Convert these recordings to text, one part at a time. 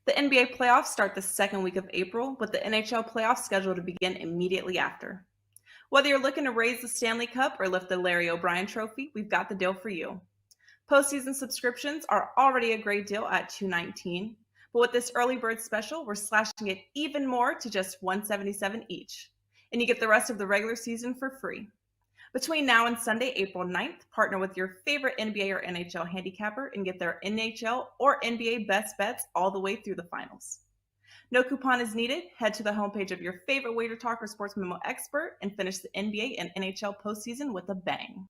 The NBA playoffs start the second week of April, with the NHL playoffs scheduled to begin immediately after. Whether you're looking to raise the Stanley Cup or lift the Larry O'Brien Trophy, we've got the deal for you. Postseason subscriptions are already a great deal at $219, but with this early bird special, we're slashing it even more to just $177 each, and you get the rest of the regular season for free. Between now and Sunday, April 9th, partner with your favorite NBA or NHL handicapper and get their NHL or NBA best bets all the way through the finals. No coupon is needed. Head to the homepage of your favorite WagerTalk or SportsMemo expert and finish the NBA and NHL postseason with a bang.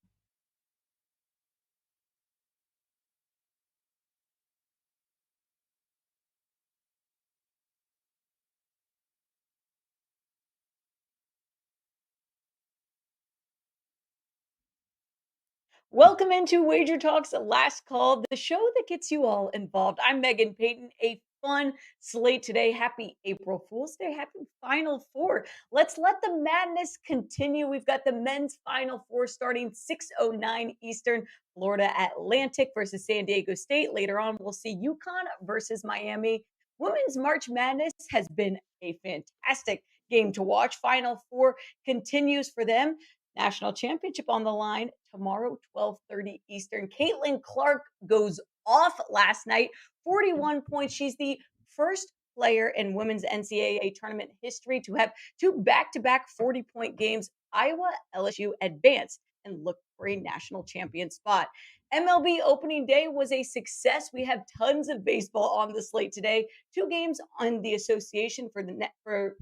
Welcome into WagerTalk's Last Call, the show that gets you all involved. I'm Meghan Payton. A fun slate today. Happy April Fool's Day. Happy Final Four. Let's let the madness continue. We've got the men's Final Four starting 6:09 Eastern. Florida Atlantic versus San Diego State. Later on, we'll see UConn versus Miami. Women's March Madness has been a fantastic game to watch. Final Four continues for them. National championship on the line tomorrow, 12:30 Eastern. Caitlin Clark goes off last night, 41 points. She's the first player in women's NCAA tournament history to have two back-to-back 40-point games. Iowa, LSU advanced and looked for a national champion spot. MLB opening day was a success. We have tons of baseball on the slate today. Two games on the association for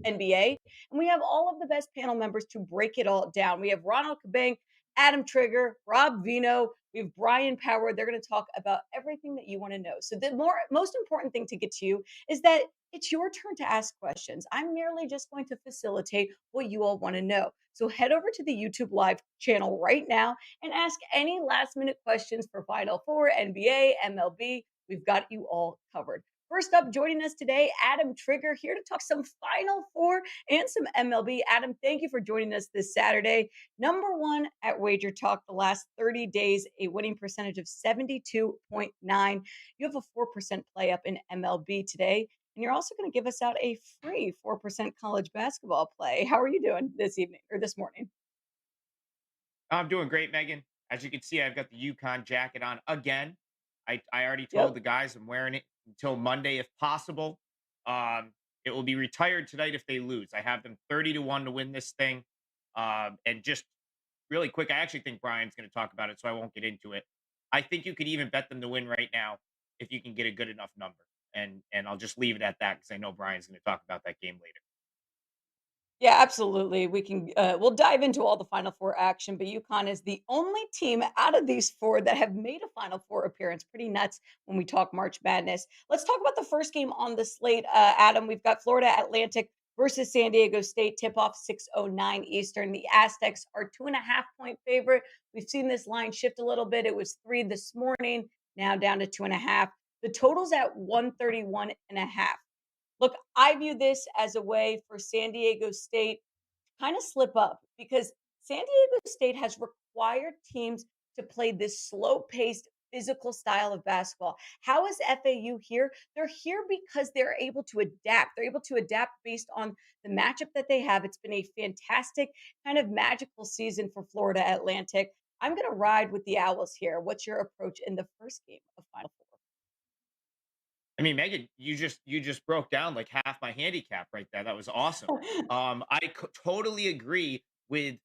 NBA, and we have all of the best panel members to break it all down. We have Ronald Cabang, Adam Trigger, Rob Veno. We have Bryan Power. They're going to talk about everything that you want to know. So the most important thing to get to you is that it's your turn to ask questions. I'm merely just going to facilitate what you all want to know. So head over to the YouTube live channel right now and ask any last minute questions for Final Four, NBA, MLB. We've got you all covered. First up, joining us today, Adam Trigger, here to talk some Final Four and some MLB. Adam, thank you for joining us this Saturday. Number one at Wager Talk the last 30 days, a winning percentage of 72.9. You have a 4% play up in MLB today. And you're also going to give us out a free 4% college basketball play. How are you doing this evening or this morning? I'm doing great, Megan. As you can see, I've got the Yukon jacket on again. I already told Yep. the guys I'm wearing it until Monday if possible. It will be retired tonight if they lose. I have them 30-1 to win this thing. And just really quick, I actually think Brian's going to talk about it, so I won't get into it. I think you could even bet them to win right now if you can get a good enough number. And I'll just leave it at that because I know Brian's going to talk about that game later. Yeah, absolutely. We can we'll dive into all the Final Four action, but UConn is the only team out of these four that have made a Final Four appearance. Pretty nuts when we talk March Madness. Let's talk about the first game on the slate. Adam, we've got Florida Atlantic versus San Diego State. Tip off 6:09 Eastern. The Aztecs are 2.5 point favorite. We've seen this line shift a little bit. It was 3 this morning, now down to 2.5. The total's at 131.5. Look, I view this as a way for San Diego State to kind of slip up because San Diego State has required teams to play this slow paced, physical style of basketball. How is FAU here? They're here because they're able to adapt. They're able to adapt based on the matchup that they have. It's been a fantastic, kind of magical season for Florida Atlantic. I'm going to ride with the Owls here. What's your approach in the first game of Final I mean, Megan, you just broke down like half my handicap right there. That was awesome. Four? Totally agree with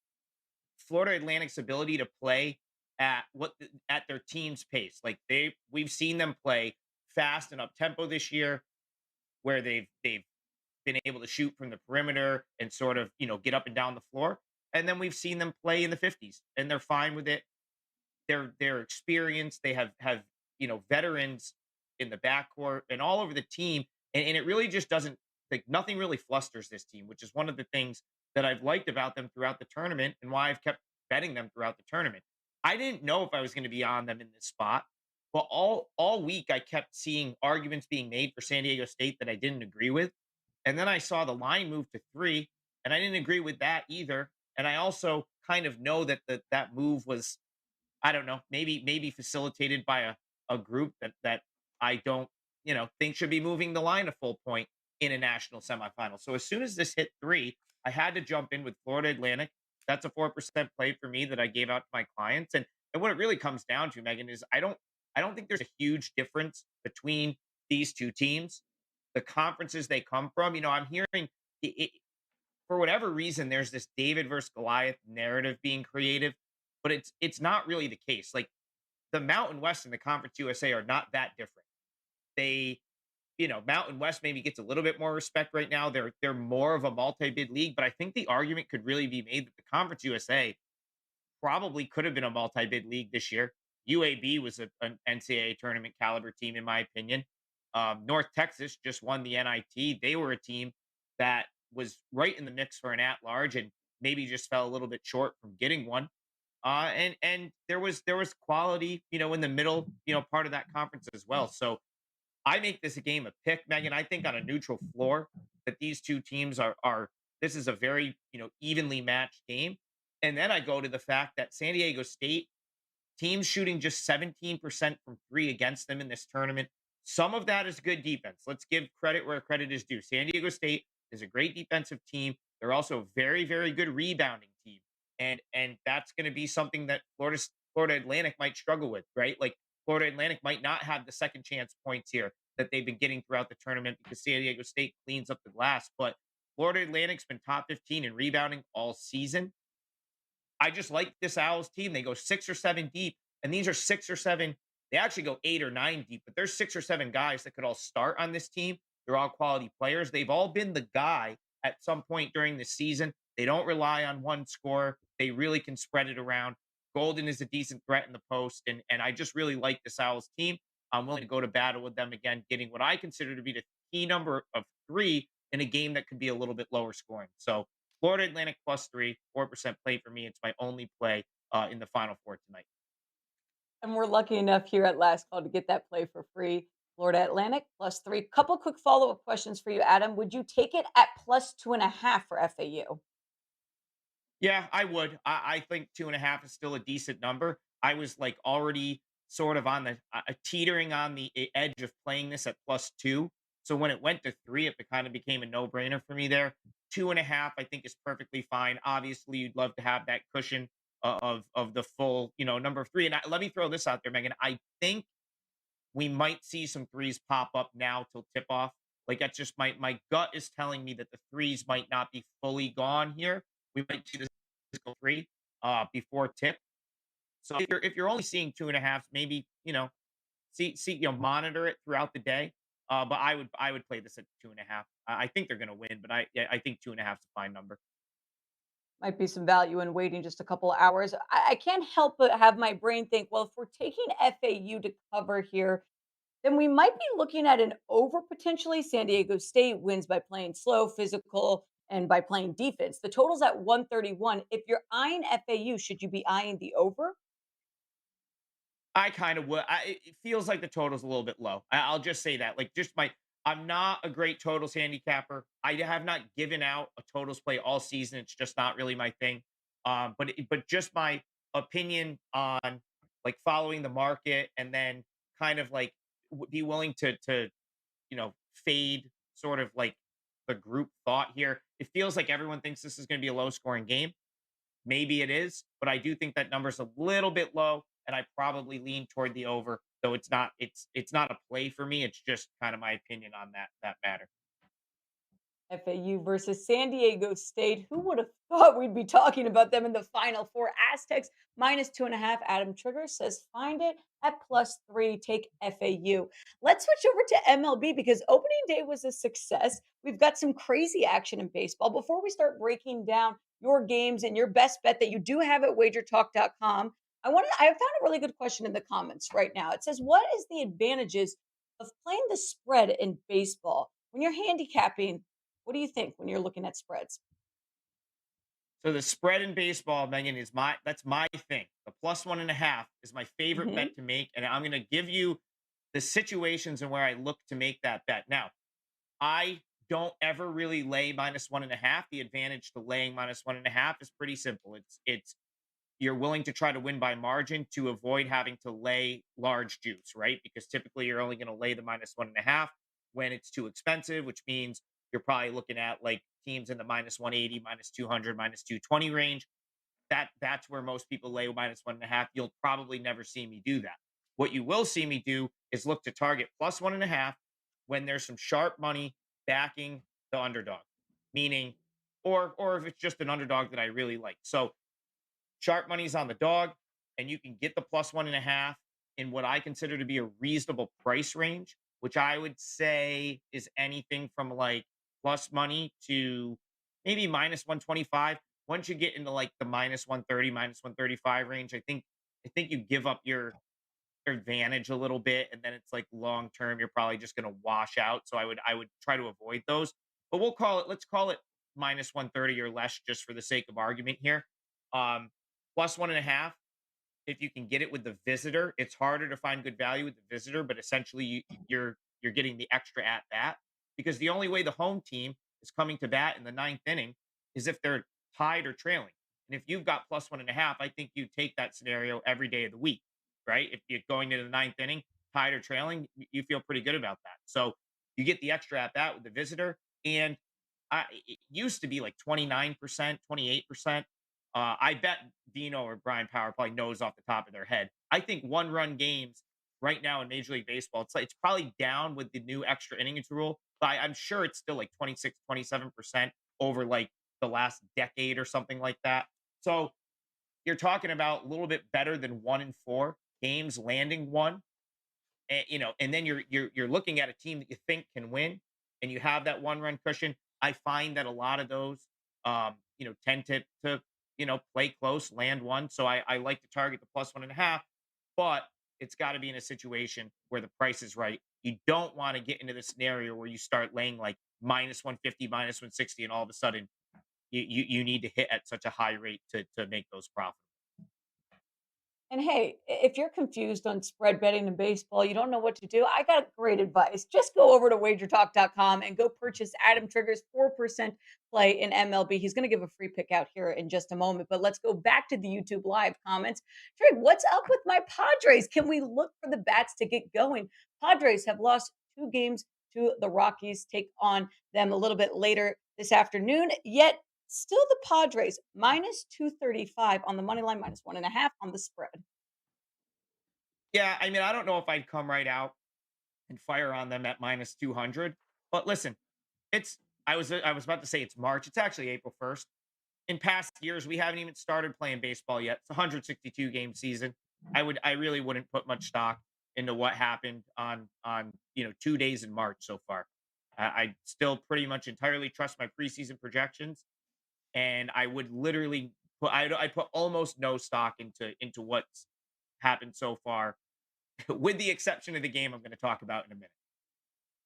Florida Atlantic's ability to play at their team's pace. Like we've seen them play fast and up tempo this year, where they've been able to shoot from the perimeter and sort of get up and down the floor. And then we've seen them play in the 50s, and they're fine with it. They're experienced. They have veterans in the backcourt and all over the team, and it really just doesn't like nothing really flusters this team, which is one of the things that I've liked about them throughout the tournament and why I've kept betting them throughout the tournament. I didn't know if I was going to be on them in this spot, but all week I kept seeing arguments being made for San Diego State that I didn't agree with, and then I saw the line move to 3, and I didn't agree with that either. And I also kind of know that that move was, I don't know, maybe facilitated by a group that I don't think should be moving the line a full point in a national semifinal. So as soon as this hit 3, I had to jump in with Florida Atlantic. That's a 4% play for me that I gave out to my clients. And what it really comes down to, Megan, is I don't think there's a huge difference between these two teams. The conferences they come from, I'm hearing for whatever reason, there's this David versus Goliath narrative being creative, but it's not really the case. Like the Mountain West and the Conference USA are not that different. They, Mountain West maybe gets a little bit more respect right now. They're more of a multi-bid league, but I think the argument could really be made that the Conference USA probably could have been a multi-bid league this year. UAB was an NCAA tournament caliber team, in my opinion. North Texas just won the NIT. They were a team that was right in the mix for an at-large and maybe just fell a little bit short from getting one. And there was quality, in the middle, part of that conference as well. So I make this a game of pick, Megan. I think on a neutral floor that these two teams are this is a very, evenly matched game. And then I go to the fact that San Diego State teams shooting just 17% from 3 against them in this tournament. Some of that is good defense. Let's give credit where credit is due. San Diego State is a great defensive team. They're also a very, very good rebounding team. And that's going to be something that Florida Atlantic might struggle with, right? Like Florida Atlantic might not have the second chance points here that they've been getting throughout the tournament because San Diego State cleans up the glass. But Florida Atlantic's been top 15 in rebounding all season. I just like this Owls team. They go 6 or 7 deep, and these are 6 or 7. They actually go 8 or 9 deep, but there's 6 or 7 guys that could all start on this team. They're all quality players. They've all been the guy at some point during the season. They don't rely on one scorer. They really can spread it around. Golden is a decent threat in the post, and I just really like this Owls team. I'm willing to go to battle with them again, getting what I consider to be the key number of 3 in a game that could be a little bit lower scoring. So Florida Atlantic +3, 4% play for me. It's my only play in the Final Four tonight. And we're lucky enough here at Last Call to get that play for free. Florida Atlantic +3. Couple quick follow-up questions for you, Adam. Would you take it at +2.5 for FAU? Yeah, I would. I think 2.5 is still a decent number. I was like already sort of on the teetering on the edge of playing this at +2. So when it went to 3, it kind of became a no-brainer for me there. 2.5, I think, is perfectly fine. Obviously, you'd love to have that cushion of the full, number of 3. And let me throw this out there, Megan. I think we might see some threes pop up now till tip off. Like that's just my gut is telling me that the threes might not be fully gone here. We might see this go 3 before tip. So if you're only seeing 2.5, maybe see monitor it throughout the day. But I would play this at 2.5. I think they're going to win, but I think 2.5 is a fine number. Might be some value in waiting just a couple of hours. I can't help but have my brain think, well, if we're taking FAU to cover here, then we might be looking at an over potentially. San Diego State wins by playing slow, physical, and by playing defense. The total's at 131. If you're eyeing FAU, should you be eyeing the over? I kind of would. It feels like the total's a little bit low. I'll just say that. Like, I'm not a great totals handicapper. I have not given out a totals play all season. It's just not really my thing. But just my opinion on like following the market and then kind of like be willing to fade sort of like the group thought here. It feels like everyone thinks this is going to be a low scoring game. Maybe it is, but I do think that number's a little bit low, and I probably lean toward the over. Though it's not a play for me. It's just kind of my opinion on that matter. FAU versus San Diego State. Who would have thought we'd be talking about them in the Final Four? Aztecs -2.5. Adam Trigger says find it at +3. Take FAU. Let's switch over to MLB because opening day was a success. We've got some crazy action in baseball. Before we start breaking down your games and your best bet that you do have at WagerTalk.com, I found a really good question in the comments right now. It says, "What is the advantages of playing the spread in baseball when you're handicapping?" What do you think when you're looking at spreads? So the spread in baseball, Megan, that's my thing. The +1.5 is my favorite Mhm. bet to make, and I'm going to give you the situations and where I look to make that bet. Now, I don't ever really lay -1.5. The advantage to laying -1.5 is pretty simple. It's you're willing to try to win by margin to avoid having to lay large juice, right? Because typically you're only going to lay the -1.5 when it's too expensive, which means you're probably looking at like teams in the -180, -200, -220 range. That's where most people lay -1.5. You'll probably never see me do that. What you will see me do is look to target +1.5 when there's some sharp money backing the underdog, meaning, or if it's just an underdog that I really like. So sharp money's on the dog, and you can get the +1.5 in what I consider to be a reasonable price range, which I would say is anything from like plus money to maybe -125. Once you get into like the -130, -135 range, I think you give up your advantage a little bit, and then it's like long term, you're probably just going to wash out. So I would try to avoid those. But let's call it -130 or less, just for the sake of argument here. +1.5, if you can get it with the visitor. It's harder to find good value with the visitor, but essentially you're getting the extra at bat, because the only way the home team is coming to bat in the ninth inning is if they're tied or trailing. And if you've got +1.5, I think you take that scenario every day of the week, right? If you're going into the ninth inning, tied or trailing, you feel pretty good about that. So you get the extra at bat with the visitor. And it used to be like 29%, 28%. I bet Veno or Bryan Power probably knows off the top of their head. I think one-run games right now in Major League Baseball, it's probably down with the new extra innings rule, but I'm sure it's still like 26, 27% over like the last decade or something like that. So you're talking about a little bit better than 1 in 4 games landing one. And then you're looking at a team that you think can win, and you have that one-run cushion. I find that a lot of those, tend to play close, land one. So I like to target the +1.5, but it's got to be in a situation where the price is right. You don't want to get into the scenario where you start laying like -150, -160, and all of a sudden you need to hit at such a high rate to make those profits. And hey, if you're confused on spread betting in baseball, you don't know what to do, I got great advice. Just go over to wagertalk.com and go purchase Adam Trigger's 4% play in MLB. He's going to give a free pick out here in just a moment. But let's go back to the YouTube live comments. Trig, what's up with my Padres? Can we look for the bats to get going? Padres have lost 2 games to the Rockies, take on them a little bit later this afternoon. Yet still the Padres -235 on the money line, -1.5 on the spread. Yeah, I mean, I don't know if I'd come right out and fire on them at -200. But listen, it's I was about to say it's March. It's actually April 1st. In past years, we haven't even started playing baseball yet. It's a 162 game season. I really wouldn't put much stock into what happened on 2 days in March so far. I still pretty much entirely trust my preseason projections, and I would literally I put almost no stock into what's happened so far, with the exception of the game I'm going to talk about in a minute.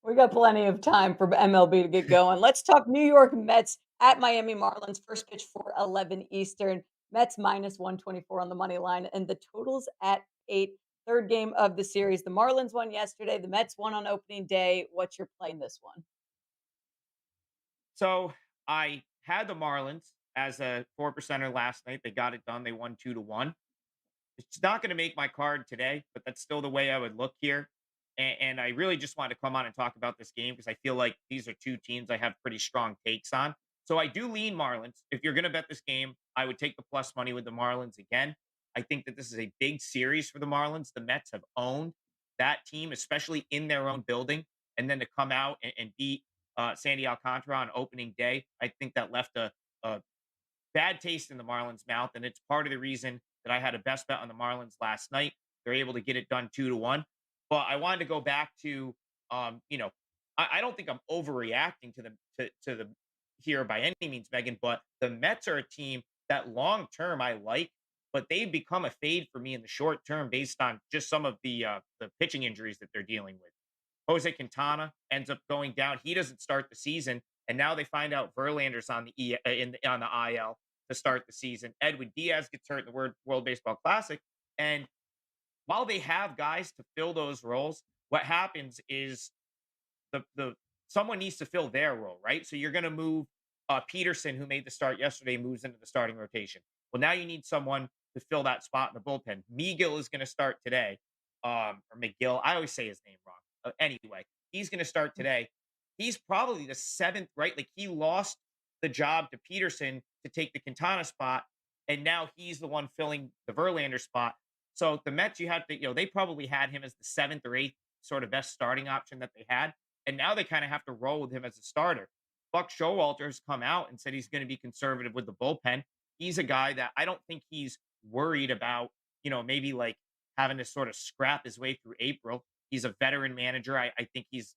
We got plenty of time for MLB to get going. Let's talk New York Mets at Miami Marlins. First pitch for 11 Eastern. Mets -124 on the money line, and the totals at 8. Third game of the series. The Marlins won yesterday. The Mets won on opening day. What's your play in this one? So I had the Marlins as a 4%er last night. They got it done. They won 2-1. It's not going to make my card today, but that's still the way I would look here. And I really just wanted to come on and talk about this game because I feel like these are two teams I have pretty strong takes on. So I do lean Marlins. If you're going to bet this game, I would take the plus money with the Marlins again. I think that this is a big series for the Marlins. The Mets have owned that team, especially in their own building. And then to come out and beat Sandy Alcantara on opening day, I think that left a bad taste in the Marlins' mouth, and it's part of the reason that I had a best bet on the Marlins last night. They're able to get it done 2-1. But I wanted to go back to, I don't think I'm overreacting to the here by any means, Megan. But the Mets are a team that long term I like, but they've become a fade for me in the short term based on just some of the pitching injuries that they're dealing with. Jose Quintana ends up going down. He doesn't start the season, and now they find out Verlander's on on the IL to start the season. Edwin Diaz gets hurt in the World Baseball Classic, and while they have guys to fill those roles, what happens is the someone needs to fill their role, right? So you're going to move Peterson, who made the start yesterday, moves into the starting rotation. Well, now you need someone to fill that spot in the bullpen. Megill is going to start today, or McGill. I always say his name wrong. Anyway, he's going to start today. He's probably the seventh, right? Like he lost the job to Peterson to take the Quintana spot, and now he's the one filling the Verlander spot. So the Mets, you have to, they probably had him as the seventh or eighth sort of best starting option that they had, and now they kind of have to roll with him as a starter. Buck Showalter has come out and said he's going to be conservative with the bullpen. He's a guy that I don't think he's worried about, maybe like having to sort of scrap his way through April. He's a veteran manager. I think he's,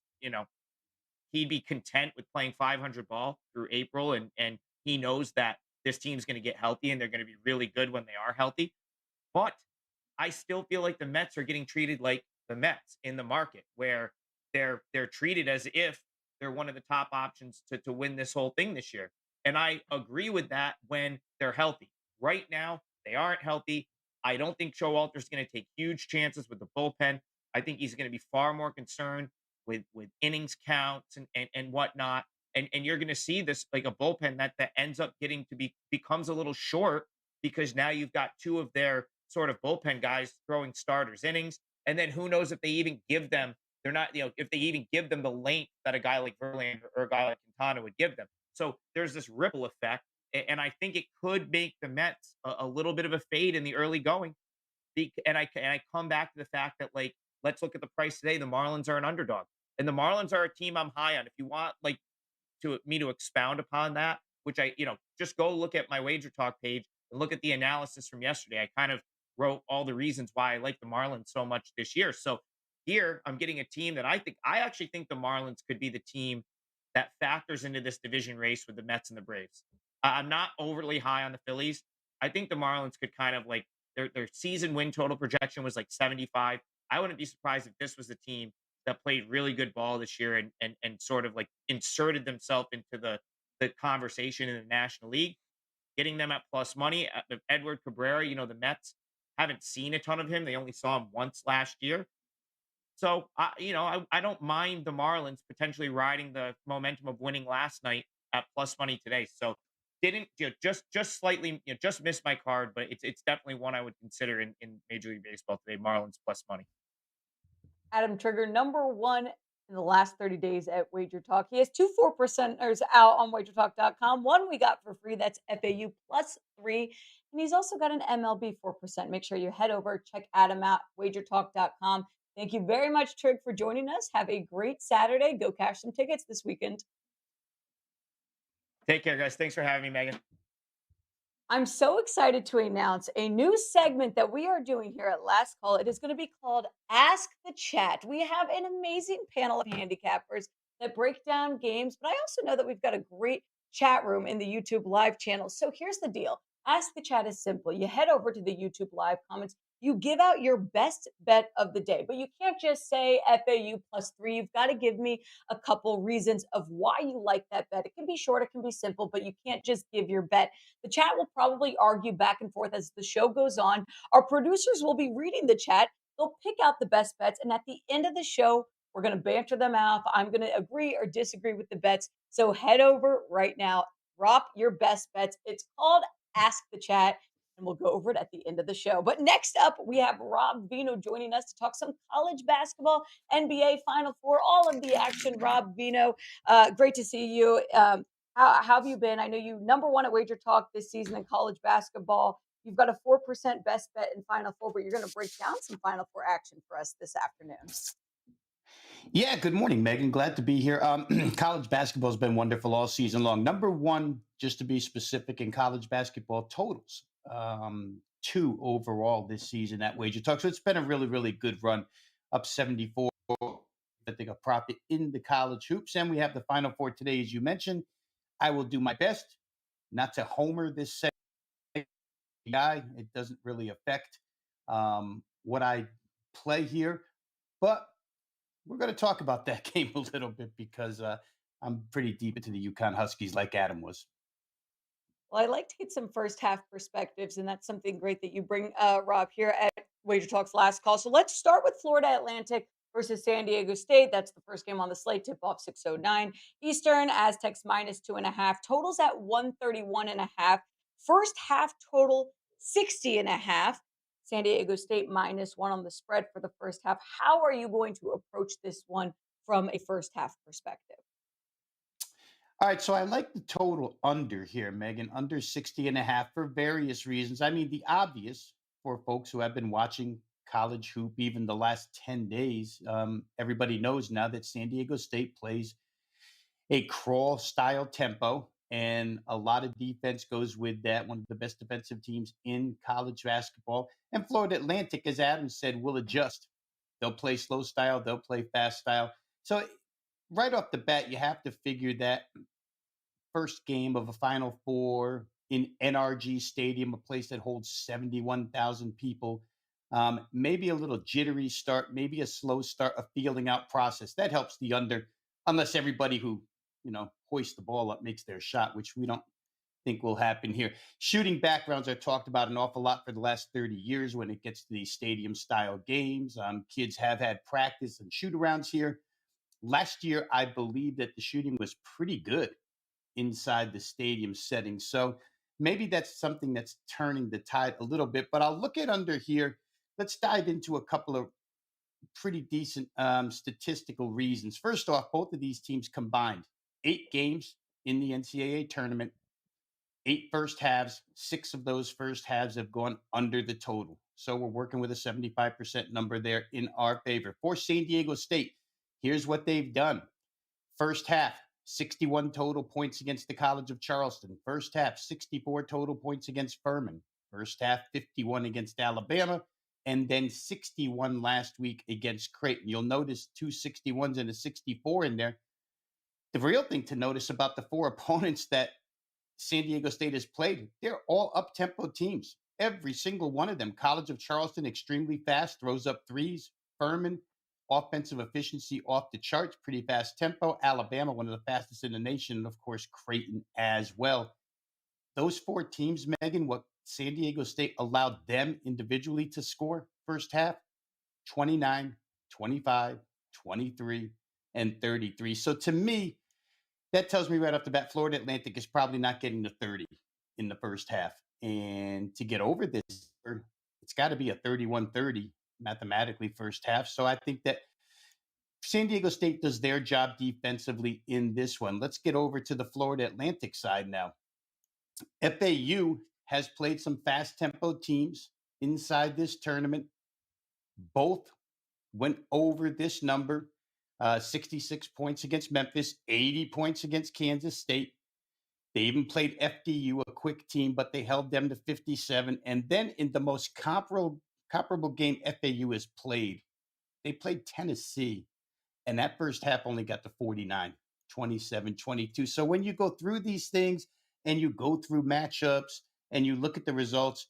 he'd be content with playing 500 ball through April, and he knows that this team's going to get healthy and they're going to be really good when they are healthy. But I still feel like the Mets are getting treated like the Mets in the market, where they're treated as if they're one of the top options to win this whole thing this year. And I agree with that when they're healthy. Right now, they aren't healthy. I don't think Showalter's going to take huge chances with the bullpen. I think he's going to be far more concerned with innings counts and whatnot. And you're going to see this like a bullpen that ends up getting to becomes a little short because now you've got two of their sort of bullpen guys throwing starters innings. And then who knows if they even give them, they're not, if they even give them the length that a guy like Verlander or a guy like Quintana would give them. So there's this ripple effect. And I think it could make the Mets a little bit of a fade in the early going. And I come back to the fact that, like, let's look at the price today. The Marlins are an underdog, and the Marlins are a team I'm high on. If you want, like, me to expound upon that, which just go look at my Wager Talk page and look at the analysis from yesterday. I kind of wrote all the reasons why I like the Marlins so much this year. So here I'm getting a team that I actually think the Marlins could be the team that factors into this division race with the Mets and the Braves. I'm not overly high on the Phillies. I think the Marlins could kind of like their season win total projection was like 75. I wouldn't be surprised if this was the team that played really good ball this year and sort of like inserted themselves into the conversation in the National League, getting them at plus money. Edward Cabrera, the Mets haven't seen a ton of him. They only saw him once last year. So, I don't mind the Marlins potentially riding the momentum of winning last night at plus money today. So, didn't just slightly just missed my card, but it's definitely one I would consider in Major League Baseball today. Marlins plus money. Adam Trigger, number one in the last 30 days at Wager Talk. He has 2 4%ers out on WagerTalk.com. One we got for free. That's FAU plus 3. And he's also got an MLB 4%. Make sure you head over, check Adam out, WagerTalk.com. Thank you very much, Trig, for joining us. Have a great Saturday. Go cash some tickets this weekend. Take care, guys. Thanks for having me, Megan. I'm so excited to announce a new segment that we are doing here at Last Call. It is going to be called Ask the Chat. We have an amazing panel of handicappers that break down games, but I also know that we've got a great chat room in the YouTube live channel. So here's the deal. Ask the Chat is simple. You head over to the YouTube live comments. You give out your best bet of the day, but you can't just say FAU plus 3. You've got to give me a couple reasons of why you like that bet. It can be short, it can be simple, but you can't just give your bet. The chat will probably argue back and forth as the show goes on. Our producers will be reading the chat. They'll pick out the best bets. And at the end of the show, we're going to banter them out. I'm going to agree or disagree with the bets. So head over right now, drop your best bets. It's called Ask the Chat, and we'll go over it at the end of the show. But next up, we have Rob Veno joining us to talk some college basketball, NBA Final Four, all of the action. Rob Veno, great to see you. How have you been? I know you number one at Wager Talk this season in college basketball. You've got a 4% best bet in Final Four, but you're going to break down some Final Four action for us this afternoon. Yeah, good morning, Megan. Glad to be here. College basketball has been wonderful all season long. Number one, just to be specific, in college basketball totals, 2 overall this season at Wager Talk. So it's been a really, really good run, up 74. I think a profit in the college hoops. And we have the Final Four today, as you mentioned. I will do my best not to homer this guy. It doesn't really affect what I play here, but we're going to talk about that game a little bit because I'm pretty deep into the UConn Huskies like Adam was. Well, I like to get some first half perspectives, and that's something great that you bring, Rob, here at Wager Talk's Last Call. So let's start with Florida Atlantic versus San Diego State. That's the first game on the slate. Tip off 6:09 Eastern. Aztecs minus 2.5. Totals at 131.5. First half total 60.5. San Diego State -1 on the spread for the first half. How are you going to approach this one from a first half perspective? All right, so I like the total under here, Megan, under 60.5 for various reasons. I mean, the obvious for folks who have been watching college hoop even the last 10 days, everybody knows now that San Diego State plays a crawl style tempo, and a lot of defense goes with that. One of the best defensive teams in college basketball. And Florida Atlantic, as Adam said, will adjust. They'll play slow style, they'll play fast style. So, right off the bat, you have to figure that first game of a Final Four in NRG Stadium, a place that holds 71,000 people. Maybe a little jittery start, maybe a slow start, a feeling out process. That helps the under, unless everybody who, hoists the ball up makes their shot, which we don't think will happen here. Shooting backgrounds are talked about an awful lot for the last 30 years when it gets to these stadium style games. Kids have had practice and shoot arounds here. Last year, I believe that the shooting was pretty good inside the stadium setting. So maybe that's something that's turning the tide a little bit, but I'll look at under here. Let's dive into a couple of pretty decent statistical reasons. First off, both of these teams combined 8 games in the NCAA tournament, 8 first halves. 6 of those first halves have gone under the total. So we're working with a 75% number there in our favor. For San Diego State, here's what they've done. First half, 61 total points against the College of Charleston. First half, 64 total points against Furman. First half, 51 against Alabama. And then 61 last week against Creighton. You'll notice 2 61s and a 64 in there. The real thing to notice about the 4 opponents that San Diego State has played, they're all up-tempo teams. Every single one of them. College of Charleston, extremely fast, throws up threes. Furman, offensive efficiency off the charts, pretty fast tempo. Alabama, one of the fastest in the nation. And of course, Creighton as well. Those 4 teams, Megan, what San Diego State allowed them individually to score first half, 29, 25, 23, and 33. So to me, that tells me right off the bat, Florida Atlantic is probably not getting to 30 in the first half. And to get over this, it's got to be a 31-30 mathematically first half. So I think that San Diego State does their job defensively in this one. Let's get over to the Florida Atlantic side now. FAU has played some fast tempo teams inside this tournament. Both went over this number, 66 points against Memphis, 80 points against Kansas State. They even played FDU, a quick team, but they held them to 57. And then in the most comparable game FAU has played, they played Tennessee. And that first half only got to 49, 27, 22. So when you go through these things and you go through matchups and you look at the results,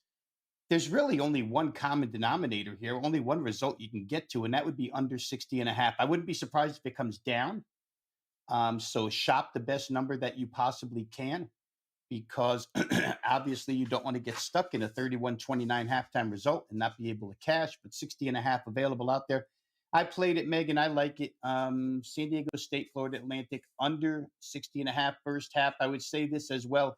there's really only one common denominator here, only one result you can get to, and that would be under 60.5. I wouldn't be surprised if it comes down. So shop the best number that you possibly can, because obviously you don't want to get stuck in a 31-29 halftime result and not be able to cash, but 60.5 available out there. I played it, Megan. I like it. San Diego State, Florida Atlantic, under 60.5 first half. I would say this as well.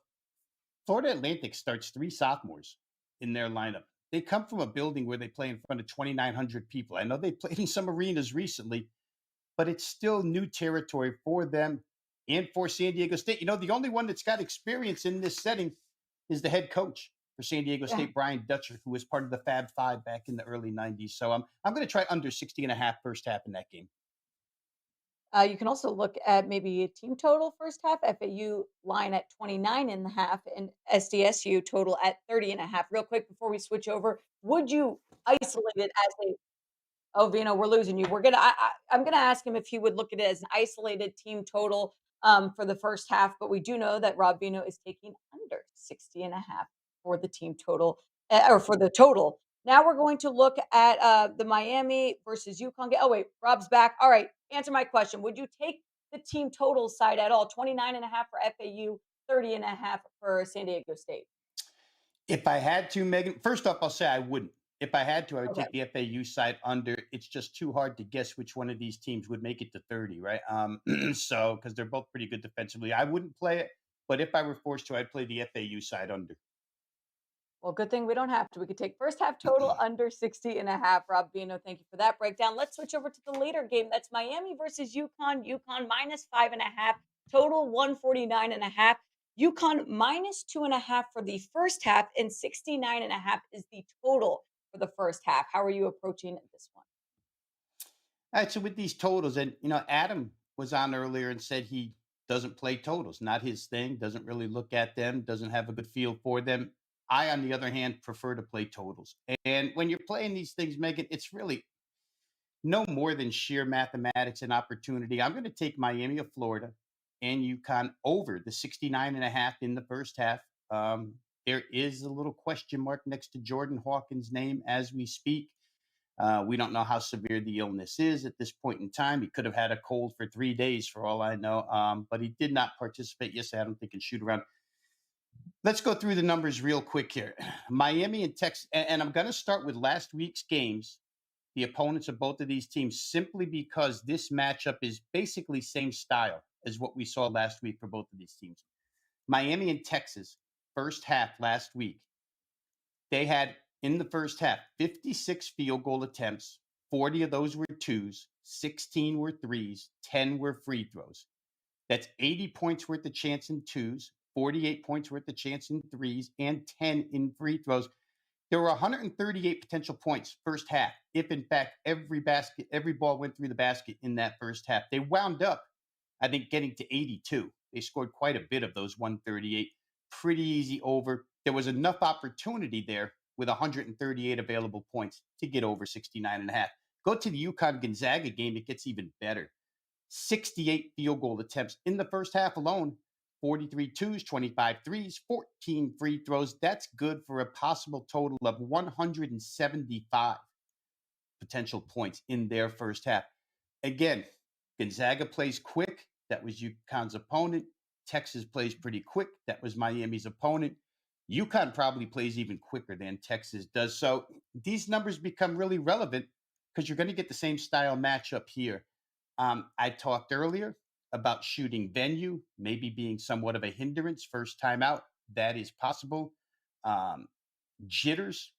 Florida Atlantic starts 3 sophomores in their lineup. They come from a building where they play in front of 2,900 people. I know they played in some arenas recently, but it's still new territory for them and for San Diego State. The only one that's got experience in this setting is the head coach for San Diego State, Brian Dutcher, who was part of the Fab Five back in the early 90s. So I'm going to try under 60.5 first half in that game. You can also look at maybe a team total first half. FAU line at 29.5 and SDSU total at 30.5. Real quick before we switch over, would you isolate it as a? Oh, Veno, we're losing you. I'm gonna ask him if he would look at it as an isolated team total for the first half, but we do know that Rob Veno is taking under 60.5 for the team total or for the total. Now we're going to look at the Miami versus UConn game. Oh wait, Rob's back. All right, answer my question. Would you take the team total side at all? 29.5 for FAU, 30.5 for San Diego State. If I had to, Megan, first off, I'll say I wouldn't. If I had to, I would Okay. take the FAU side under. It's just too hard to guess which one of these teams would make it to 30, right? So, because they're both pretty good defensively. I wouldn't play it, but if I were forced to, I'd play the FAU side under. Well, good thing we don't have to. We could take first half total under 60.5. Rob Vino, thank you for that breakdown. Let's switch over to the later game. That's Miami versus UConn. UConn minus 5.5, total 149.5. UConn minus 2.5 for the first half, and 69.5 is the total for the first half. How are you approaching this one? All right, so with these totals, and Adam was on earlier and said he doesn't play totals, not his thing, doesn't really look at them, doesn't have a good feel for them. I, on the other hand, prefer to play totals. And when you're playing these things, Megan, it's really no more than sheer mathematics and opportunity. I'm going to take Miami of Florida and UConn over the 69.5 in the first half. There is a little question mark next to Jordan Hawkins' name as we speak. We don't know how severe the illness is at this point in time. He could have had a cold for 3 days, for all I know, but he did not participate yesterday. I don't think in shoot around. Let's go through the numbers real quick here. Miami and Texas, and I'm going to start with last week's games, the opponents of both of these teams, simply because this matchup is basically same style as what we saw last week for both of these teams. Miami and Texas, first half last week, they had in the first half 56 field goal attempts. 40 of those were twos, 16 were threes, 10 were free throws. That's 80 points worth of chance in twos, 48 points worth of chance in threes, and 10 in free throws. There were 138 potential points first half, if in fact every ball went through the basket in that first half. They wound up, I think, getting to 82. They scored quite a bit of those 138. Pretty easy over. There was enough opportunity there with 138 available points to get over 69.5. Go to the UConn Gonzaga game, it gets even better. 68 field goal attempts in the first half alone. 43 twos, 25 threes, 14 free throws. That's good for a possible total of 175 potential points in their first half. Again, Gonzaga plays quick. That was UConn's opponent. Texas plays pretty quick. That was Miami's opponent. UConn probably plays even quicker than Texas does. So these numbers become really relevant because you're going to get the same style matchup here. I talked earlier about shooting venue, maybe being somewhat of a hindrance first time out. That is possible. Jitters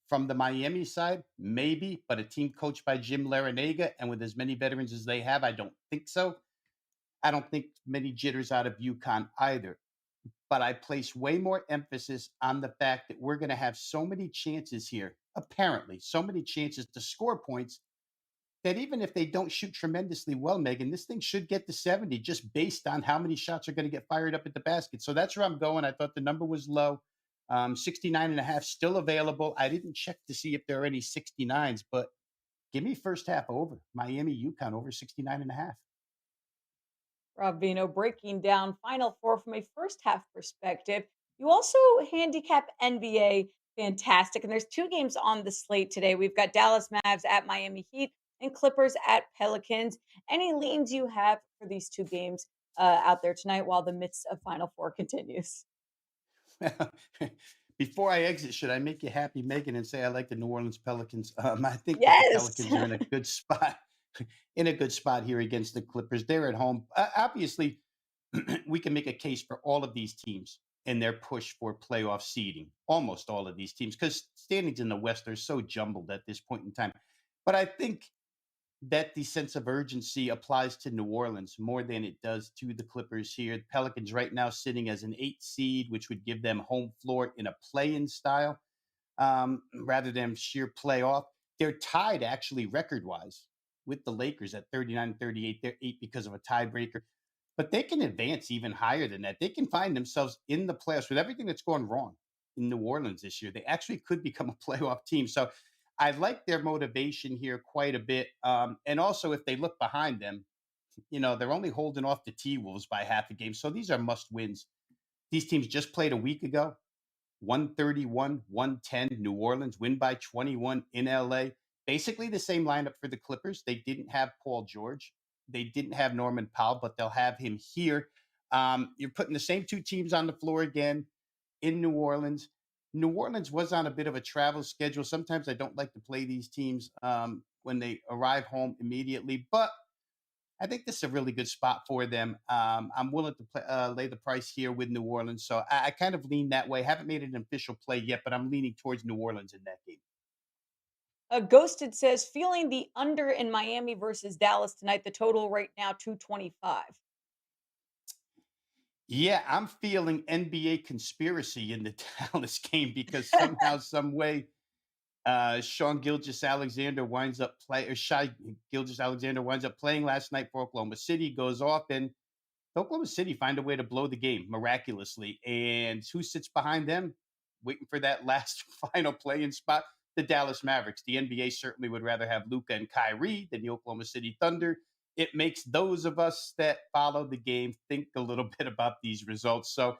from the Miami side, maybe, but a team coached by Jim Larinaga and with as many veterans as they have, I don't think so. I don't think many jitters out of UConn either. But I place way more emphasis on the fact that we're going to have so many chances here, apparently, so many chances to score points that even if they don't shoot tremendously well, Megan, this thing should get to 70 just based on how many shots are going to get fired up at the basket. So that's where I'm going. I thought the number was low. 69.5 still available. I didn't check to see if there are any 69s, but give me first half over. Miami, UConn over 69.5. Rob Vino breaking down Final Four from a first half perspective. You also handicap NBA fantastic. And there's two games on the slate today. We've got Dallas Mavs at Miami Heat and Clippers at Pelicans. Any leans you have for these two games out there tonight while the midst of Final Four continues? Before I exit, should I make you happy, Megan, and say I like the New Orleans Pelicans? I think that the Yes. Pelicans are in a good spot, here against the Clippers. They're at home. Obviously, we can make a case for all of these teams in their push for playoff seeding. Almost all of these teams, because standings in the West are so jumbled at this point in time. But I think that the sense of urgency applies to New Orleans more than it does to the Clippers here. The Pelicans right now sitting as an 8 seed, which would give them home floor in a play-in style rather than sheer playoff. They're tied actually record-wise with the Lakers at 39-38. They're 8 because of a tiebreaker. But they can advance even higher than that. They can find themselves in the playoffs with everything that's going wrong in New Orleans this year. They actually could become a playoff team. So I like their motivation here quite a bit. And also, if they look behind them, they're only holding off the T-Wolves by half a game. So these are must wins. These teams just played a week ago. 131-110, New Orleans, win by 21 in LA. Basically the same lineup for the Clippers. They didn't have Paul George. They didn't have Norman Powell, but they'll have him here. You're putting the same two teams on the floor again in New Orleans. New Orleans was on a bit of a travel schedule. Sometimes I don't like to play these teams when they arrive home immediately, but I think this is a really good spot for them. I'm willing to lay the price here with New Orleans, so I kind of lean that way. Haven't made an official play yet, but I'm leaning towards New Orleans in that game. Ghosted says, feeling the under in Miami versus Dallas tonight. The total right now, 225. Yeah, I'm feeling NBA conspiracy in the Dallas game because somehow, some way, Sean Gilgis Alexander winds up play or Shy Gilgis Alexander winds up playing last night for Oklahoma City, goes off, and Oklahoma City find a way to blow the game miraculously. And who sits behind them, waiting for that last final play-in spot? The Dallas Mavericks. The NBA certainly would rather have Luka and Kyrie than the Oklahoma City Thunder. It makes those of us that follow the game think a little bit about these results. So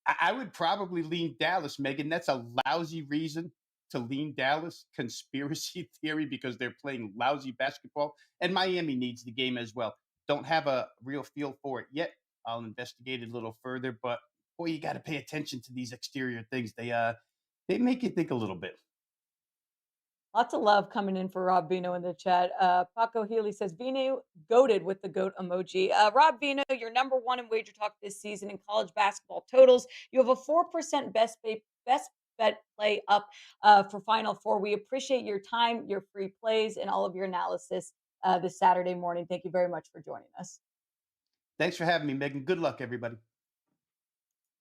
I would probably lean Dallas, Megan. That's a lousy reason to lean Dallas, conspiracy theory, because they're playing lousy basketball. And Miami needs the game as well. Don't have a real feel for it yet. I'll investigate it a little further, but boy, you got to pay attention to these exterior things. They make you think a little bit. Lots of love coming in for Rob Vino in the chat. Paco Healy says, Vino goated with the goat emoji. Rob Vino, you're number one in Wager Talk this season in college basketball totals. You have a 4% best bet play up for Final Four. We appreciate your time, your free plays, and all of your analysis this Saturday morning. Thank you very much for joining us. Thanks for having me, Megan. Good luck, everybody.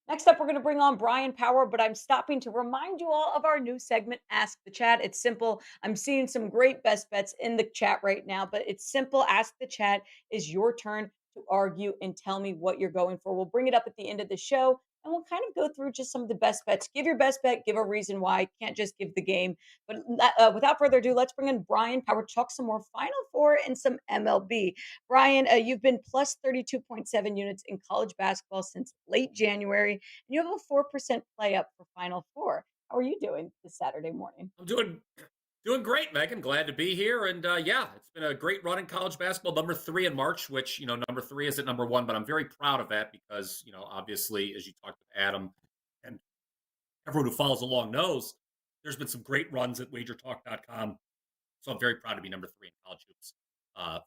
Next up, we're going to bring on Bryan Power, but I'm stopping to remind you all of our new segment, Ask the Chat. It's simple. I'm seeing some great best bets in the chat right now, but it's simple. Ask the Chat is your turn to argue and tell me what you're going for. We'll bring it up at the end of the show, and we'll kind of go through just some of the best bets. Give your best bet, give a reason why. Can't just give the game. But without further ado, let's bring in Bryan Power to talk some more Final Four and some MLB. Bryan, you've been plus 32.7 units in college basketball since late January, and you have a 4% play up for Final Four. How are you doing this Saturday morning? I'm doing great, Megan. Glad to be here. And yeah, it's been a great run in college basketball. Number 3 in March, which, number 3 isn't number 1, but I'm very proud of that because, obviously, as you talked to Adam and everyone who follows along knows, there's been some great runs at WagerTalk.com. So I'm very proud to be number 3 in college hoops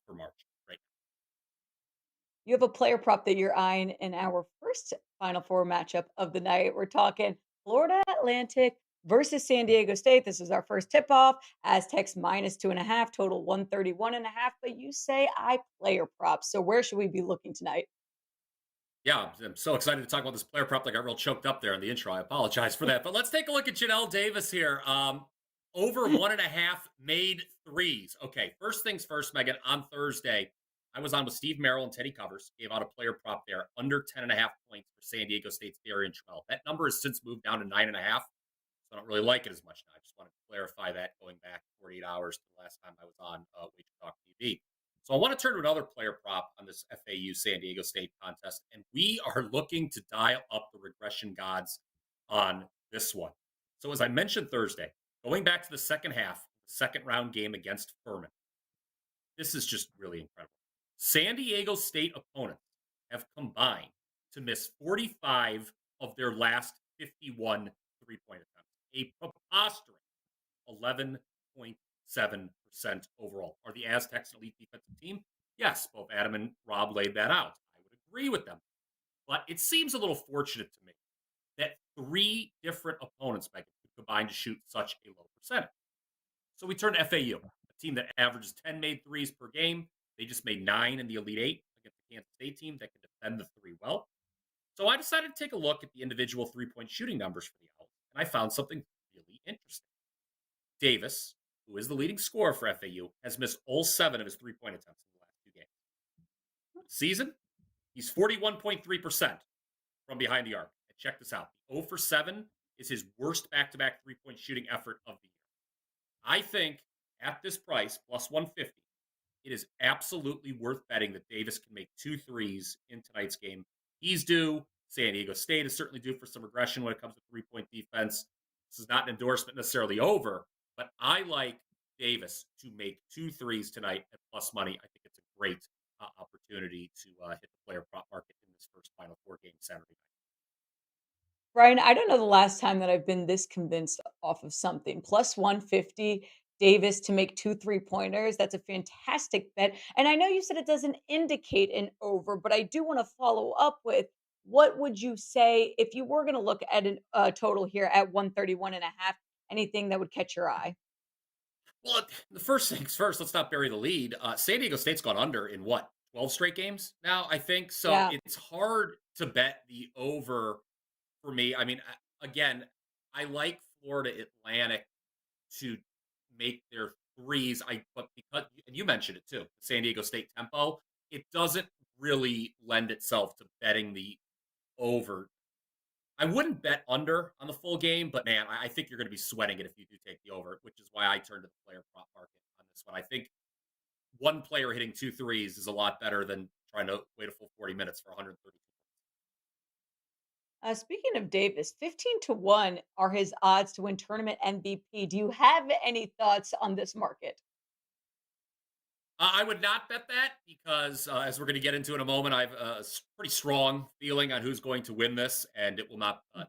for March right You have a player prop that you're eyeing in our first Final Four matchup of the night. We're talking Florida Atlantic versus San Diego State. This is our first tip off. Aztecs minus 2.5, total 131.5. But you say I player props. So where should we be looking tonight? Yeah, I'm so excited to talk about this player prop. I got real choked up there in the intro. I apologize for that. But let's take a look at Janelle Davis here. Over 1.5 made threes. Okay, first things first, Megan. On Thursday, I was on with Steve Merrill and Teddy Covers. Gave out a player prop there under 10.5 points for San Diego State's Darian Trell. That number has since moved down to 9.5. So I don't really like it as much now. I just wanted to clarify that going back 48 hours to the last time I was on Wager Talk TV. So I want to turn to another player prop on this FAU San Diego State contest, and we are looking to dial up the regression gods on this one. So as I mentioned Thursday, going back to the second half, the second round game against Furman, this is just really incredible. San Diego State opponents have combined to miss 45 of their last 51 three-point attempts, a preposterous 11.7% overall. Are the Aztecs an elite defensive team? Yes, both Adam and Rob laid that out. I would agree with them. But it seems a little fortunate to me that 3 different opponents could combine to shoot such a low percentage. So we turn to FAU, a team that averages 10 made threes per game. They just made 9 in the Elite 8 against the Kansas State team that can defend the 3 well. So I decided to take a look at the individual 3-point shooting numbers for the Owls, and I found something really interesting. Davis, who is the leading scorer for FAU, has missed all 7 of his 3-point attempts in the last 2 games. Season, he's 41.3% from behind the arc. And check this out. The 0 for 7 is his worst back-to-back 3-point shooting effort of the year. I think at this price, plus 150, it is absolutely worth betting that Davis can make 2 threes in tonight's game. He's due. San Diego State is certainly due for some regression when it comes to 3-point defense. This is not an endorsement necessarily over, but I like Davis to make 2 threes tonight at plus money. I think it's a great opportunity to hit the player prop market in this first Final Four game Saturday night. Bryan, I don't know the last time that I've been this convinced off of something. Plus 150 Davis to make 2 3-pointers. That's a fantastic bet. And I know you said it doesn't indicate an over, but I do want to follow up with what would you say if you were going to look at a total here at 131.5? Anything that would catch your eye? Well, the first things first, let's not bury the lead. San Diego State's gone under in what, 12 straight games now, I think. So Yeah. it's hard to bet the over for me. I mean, again, I like Florida Atlantic to make their threes. But because, and you mentioned it too, San Diego State tempo, it doesn't really lend itself to betting the over. I wouldn't bet under on the full game, but man, I think you're going to be sweating it if you do take the over, which is why I turned to the player prop market on this one. I think one player hitting two threes is a lot better than trying to wait a full 40 minutes for 130. Speaking of Davis, 15 to 1 are his odds to win tournament MVP. Do you have any thoughts on this market? I would not bet that because, as we're going to get into in a moment, I have a pretty strong feeling on who's going to win this, and it will not the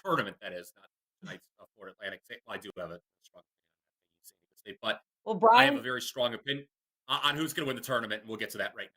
tournament. That is not tonight's Florida Atlantic. Well, I do have a strong opinion on San Diego State, but Well, I have a Brian, very strong opinion on who's going to win the tournament, and we'll get to that right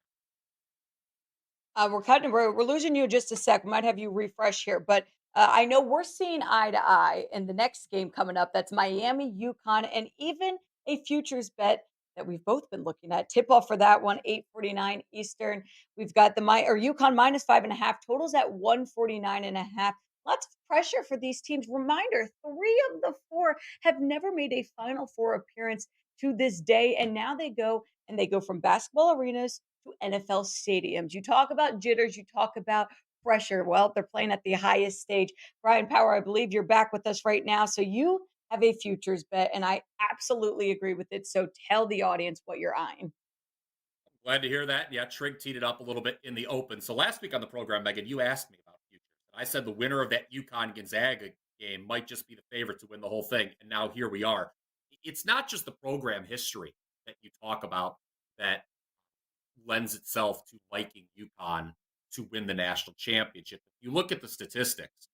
we're losing you just a sec. We might have you refresh here, but I know we're seeing eye to eye in the next game coming up. That's Miami, UConn, and even a futures bet that we've both been looking at. Tip off for that one, 8:49 Eastern. We've got the UConn minus 5.5, totals at 149.5. Lots of pressure for these teams. Reminder: 3 of the 4 have never made a Final Four appearance to this day, and now they go from basketball arenas to NFL stadiums. You talk about jitters, you talk about pressure. Well, they're playing at the highest stage. Bryan Power, I believe you're back with us right now. So you have a futures bet, and I absolutely agree with it. So tell the audience what you're eyeing. Glad to hear that. Yeah, Trig teed it up a little bit in the open. So last week on the program, Megan, you asked me about futures. I said the winner of that UConn Gonzaga game might just be the favorite to win the whole thing. And now here we are. It's not just the program history that you talk about that lends itself to liking UConn to win the national championship. If you look at the statistics,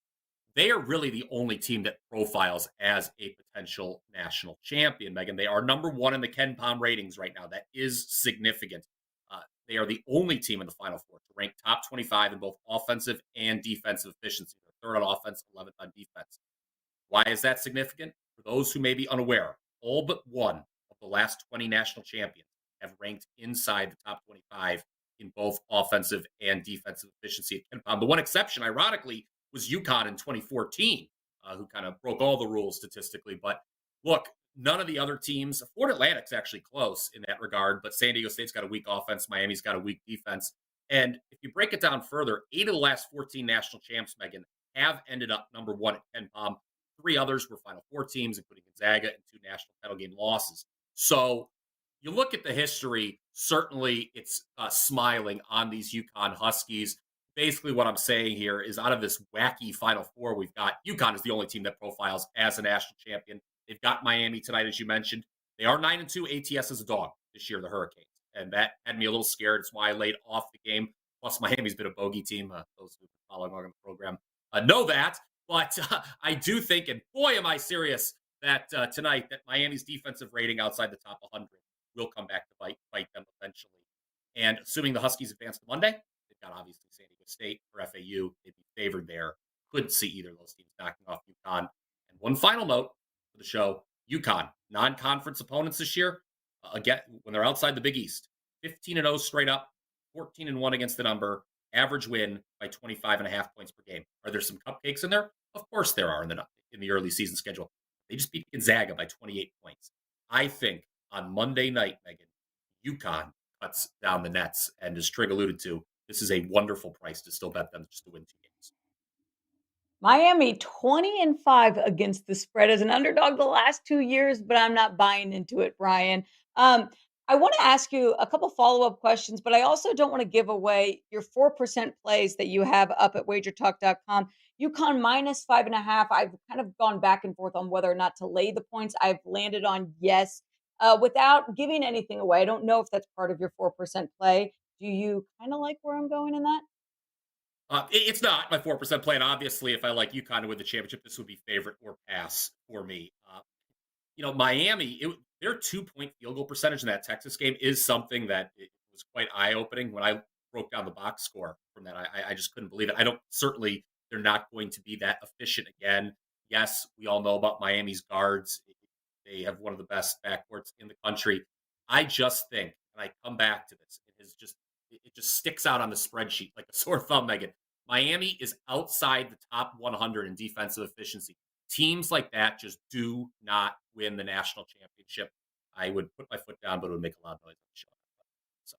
they are really the only team that profiles as a potential national champion, Megan. They are number one in the Ken Palm ratings right now. That is significant. They are the only team in the Final Four to rank top 25 in both offensive and defensive efficiency. They're third on offense, 11th on defense. Why is that significant? For those who may be unaware, all but one of the last 20 national champions have ranked inside the top 25 in both offensive and defensive efficiency at Ken Palm. The one exception, ironically, was UConn in 2014, who kind of broke all the rules statistically. But look, none of the other teams, Florida Atlantic's actually close in that regard, but San Diego State's got a weak offense, Miami's got a weak defense. And if you break it down further, 8 of the last 14 national champs, Megan, have ended up number one at Ken Palm. 3 others were Final Four teams, including Gonzaga, and 2 national title game losses. So you look at the history, certainly it's smiling on these UConn Huskies. Basically, what I'm saying here is out of this wacky Final Four we've got, UConn is the only team that profiles as a national champion. They've got Miami tonight, as you mentioned. They are 9-2 ATS as a dog this year, the Hurricanes. And that had me a little scared. It's why I laid off the game. Plus, Miami's been a bogey team. Those who've been following along the program know that. But I do think, and boy, am I serious, that tonight that Miami's defensive rating outside the top 100 will come back to bite them eventually. And assuming the Huskies advance to Monday, they've got obviously San Diego State for FAU. They'd be favored there. Couldn't see either of those teams knocking off UConn. And one final note for the show, UConn, non-conference opponents this year, again, when they're outside the Big East, 15-0 straight up, 14-1 against the number, average win by 25.5 points per game. Are there some cupcakes in there? Of course there are in the early season schedule. They just beat Gonzaga by 28 points. I think on Monday night, Megan, UConn cuts down the nets. And as Trig alluded to, this is a wonderful price to still bet them just to win 2 games. Miami 20-5 against the spread as an underdog the last 2 years, but I'm not buying into it, Brian. I want to ask you a couple follow-up questions, but I also don't want to give away your 4% plays that you have up at wagertalk.com. UConn minus 5.5. I've kind of gone back and forth on whether or not to lay the points. I've landed on yes. Without giving anything away, I don't know if that's part of your 4% play. Do you kind of like where I'm going in that? It's not my 4% play. And obviously, if I like UConn to win the championship, this would be favorite or pass for me. Miami, their 2-point field goal percentage in that Texas game is something that it was quite eye opening when I broke down the box score from that. I just couldn't believe it. Certainly they're not going to be that efficient again. Yes, we all know about Miami's guards. They have one of the best backcourts in the country. I just think, and I come back to this, it just sticks out on the spreadsheet like a sore thumb, Megan. Miami is outside the top 100 in defensive efficiency. Teams like that just do not win the national championship. I would put my foot down, but it would make a lot of noise on the show. So,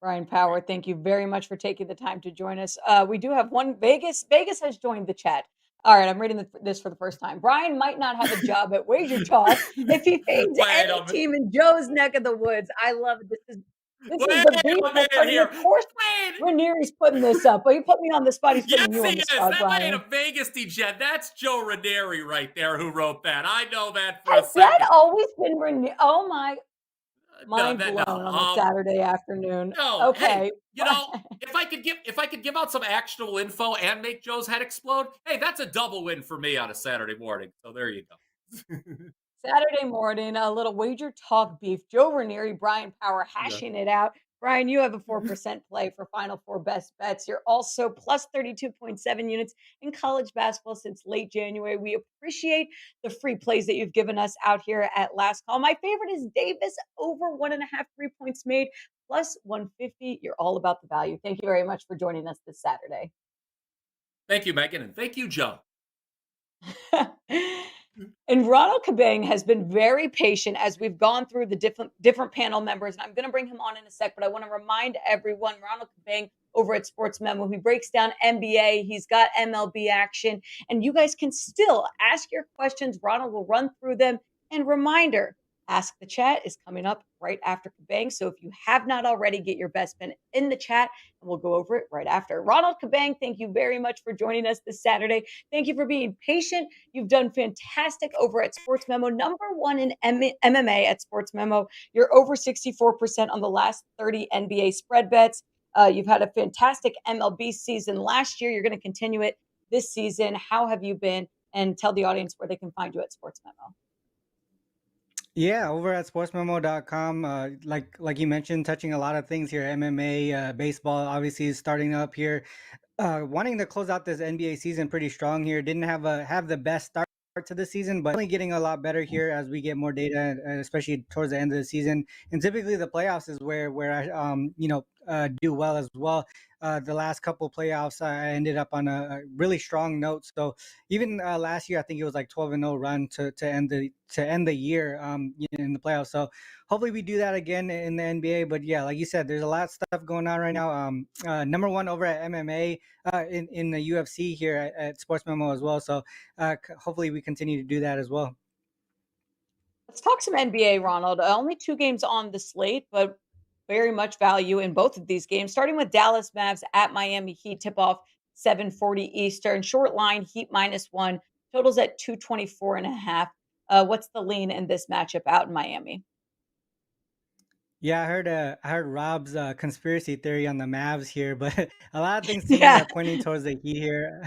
Bryan Power, thank you very much for taking the time to join us. We do have one. Vegas has joined the chat. All right, I'm reading this for the first time. Brian might not have a job at Wager Talk if he fades any team in Joe's neck of the woods. I love it. This is the beef that's starting. Of course, Ranieri's putting this up, but he put me on the spot. He's putting you on the spot, Brian. That ain't a Vegas DJ. That's Joe Ranieri right there who wrote that. I know that for Has a second. that always been Ranieri? Oh my. Mind blown on a Saturday afternoon. No, okay. Hey, if I could give out some actionable info and make Joe's head explode, hey, that's a double win for me on a Saturday morning. So there you go. Saturday morning, a little Wager Talk beef. Joe Ranieri, Bryan Power hashing it out. Brian, you have a 4% play for Final Four best bets. You're also plus 32.7 units in college basketball since late January. We appreciate the free plays that you've given us out here at Last Call. My favorite is Davis over 1.5 3-points made plus 150. You're all about the value. Thank you very much for joining us this Saturday. Thank you, Megan, and thank you, Joe. And Ronald Cabang has been very patient as we've gone through the different panel members. And I'm going to bring him on in a sec, but I want to remind everyone, Ronald Cabang over at SportsMemo, he breaks down NBA. He's got MLB action. And you guys can still ask your questions. Ronald will run through them. And reminder, Ask the Chat is coming up right after Cabang. So if you have not already, get your best bet in the chat, and we'll go over it right after. Ronald Cabang, thank you very much for joining us this Saturday. Thank you for being patient. You've done fantastic over at SportsMemo, #1 in MMA at SportsMemo. You're over 64% on the last 30 NBA spread bets. You've had a fantastic MLB season last year. You're going to continue it this season. How have you been? And tell the audience where they can find you at SportsMemo. Yeah, over at sportsmemo.com, like you mentioned, touching a lot of things here. MMA, baseball obviously is starting up here. Wanting to close out this NBA season pretty strong here. Didn't have the best start to the season, but only getting a lot better here as we get more data, especially towards the end of the season. And typically the playoffs is where I do well as well. The last couple playoffs, I ended up on a really strong note. So even last year, I think it was like 12-0 run to end the year in the playoffs. So hopefully we do that again in the NBA. But yeah, like you said, there's a lot of stuff going on right now. #1 over at MMA in the UFC here at SportsMemo as well. So hopefully we continue to do that as well. Let's talk some NBA, Ronald. Only 2 games on the slate, but very much value in both of these games. Starting with Dallas Mavs at Miami Heat, tip-off 7:40 Eastern. Short line, Heat -1. Totals at 224.5. What's the lean in this matchup out in Miami? Yeah, I heard Rob's conspiracy theory on the Mavs here, but a lot of things to me are pointing towards the Heat here.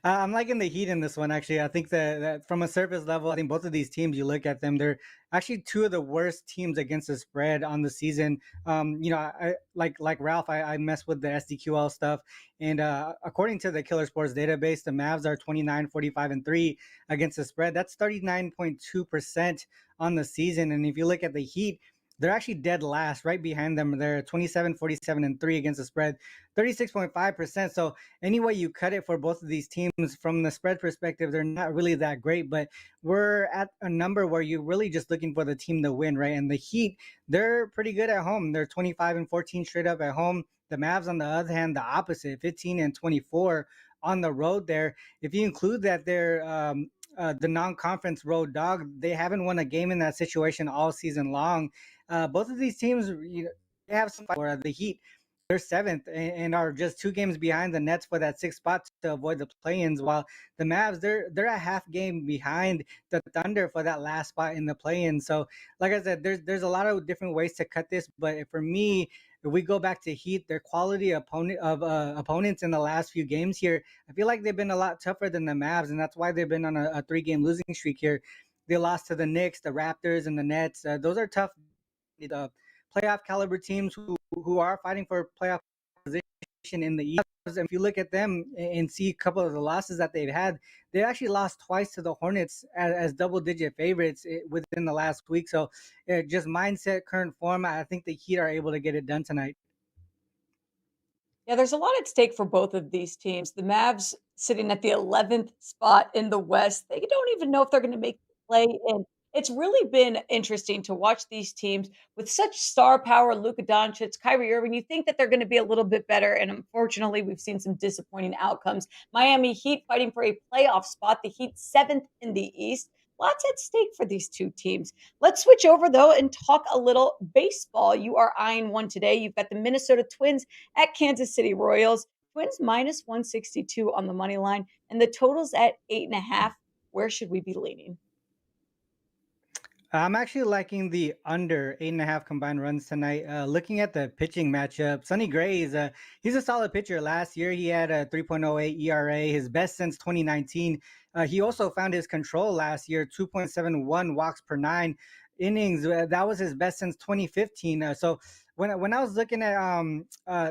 I'm liking the Heat in this one, actually. I think that from a surface level, I think both of these teams, you look at them, they're actually 2 of the worst teams against the spread on the season. I like Ralph, I mess with the SDQL stuff, and according to the Killer Sports database, the Mavs are 29, 45, and 3 against the spread. That's 39.2% on the season, and if you look at the Heat, they're actually dead last, right behind them. They're 27, 47, and 3 against the spread, 36.5%. So any way you cut it for both of these teams from the spread perspective, they're not really that great. But we're at a number where you're really just looking for the team to win, right? And the Heat, they're pretty good at home. They're 25 and 14 straight up at home. The Mavs, on the other hand, the opposite, 15 and 24 on the road there. If you include that they're the non-conference road dog, they haven't won a game in that situation all season long. Both of these teams, they have some fight for the Heat. They're 7th and are just 2 games behind the Nets for that 6th spot to avoid the play-ins. While the Mavs, they're a half game behind the Thunder for that last spot in the play-in. So, like I said, there's a lot of different ways to cut this. But for me, if we go back to Heat, their quality opponents in the last few games here, I feel like they've been a lot tougher than the Mavs, and that's why they've been on a 3-game losing streak here. they lost to the Knicks, the Raptors, and the Nets. Those are tough playoff caliber teams who are fighting for playoff position in the East. And if you look at them and see a couple of the losses that they've had, they actually lost twice to the Hornets as double-digit favorites within the last week. So just mindset, current form, I think the Heat are able to get it done tonight. Yeah, there's a lot at stake for both of these teams. The Mavs sitting at the 11th spot in the West. They don't even know if they're going to make the play in. It's really been interesting to watch these teams with such star power, Luka Doncic, Kyrie Irving. You think that they're going to be a little bit better, and unfortunately, we've seen some disappointing outcomes. Miami Heat fighting for a playoff spot. The Heat 7th in the East. Lots at stake for these two teams. Let's switch over, though, and talk a little baseball. You are eyeing one today. You've got the Minnesota Twins at Kansas City Royals. Twins minus 162 on the money line, and the total's at 8.5. Where should we be leaning? I'm actually liking the under 8.5 combined runs tonight. Looking at the pitching matchup, Sonny Gray he's a solid pitcher. Last year he had a 3.08 ERA, his best since 2019. He also found his control last year, 2.71 walks per 9 innings. That was his best since 2015. So when I was looking at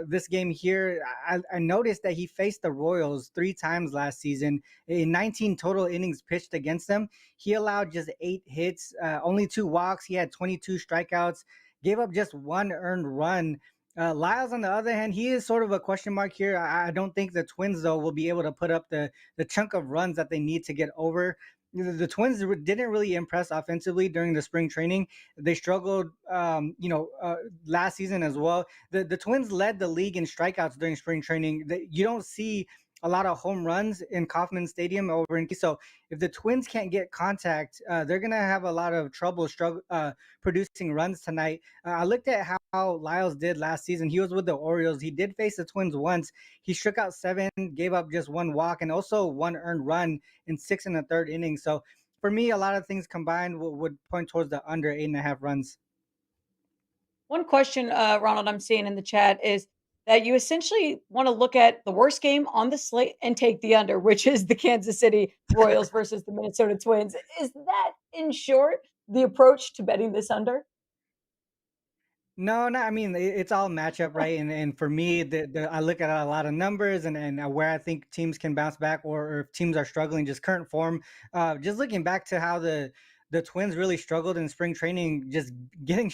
this game here, I noticed that he faced the Royals 3 times last season in 19 total innings pitched against them. He allowed just 8 hits, only 2 walks. He had 22 strikeouts, gave up just 1 earned run. Lyles, on the other hand, he is sort of a question mark here. I don't think the Twins, though, will be able to put up the chunk of runs that they need to get over. The Twins didn't really impress offensively during the spring training. They struggled, last season as well. The Twins led the league in strikeouts during spring training. You don't see a lot of home runs in Kauffman Stadium over in Key. So if the Twins can't get contact, they're gonna have a lot of trouble producing runs tonight. I looked at how Lyles did last season. He was with the Orioles. He did face the Twins once. He struck out 7, gave up just 1 walk, and also 1 earned run in 6 1/3 innings. So for me, a lot of things combined would point towards the under 8.5 runs. One question, Ronald, I'm seeing in the chat is that you essentially want to look at the worst game on the slate and take the under, which is the Kansas City Royals versus the Minnesota Twins. Is that, in short, the approach to betting this under? No, I mean it's all matchup, right? And for me, I look at a lot of numbers and where I think teams can bounce back, or if teams are struggling, just current form. Just looking back to how the Twins really struggled in spring training, just getting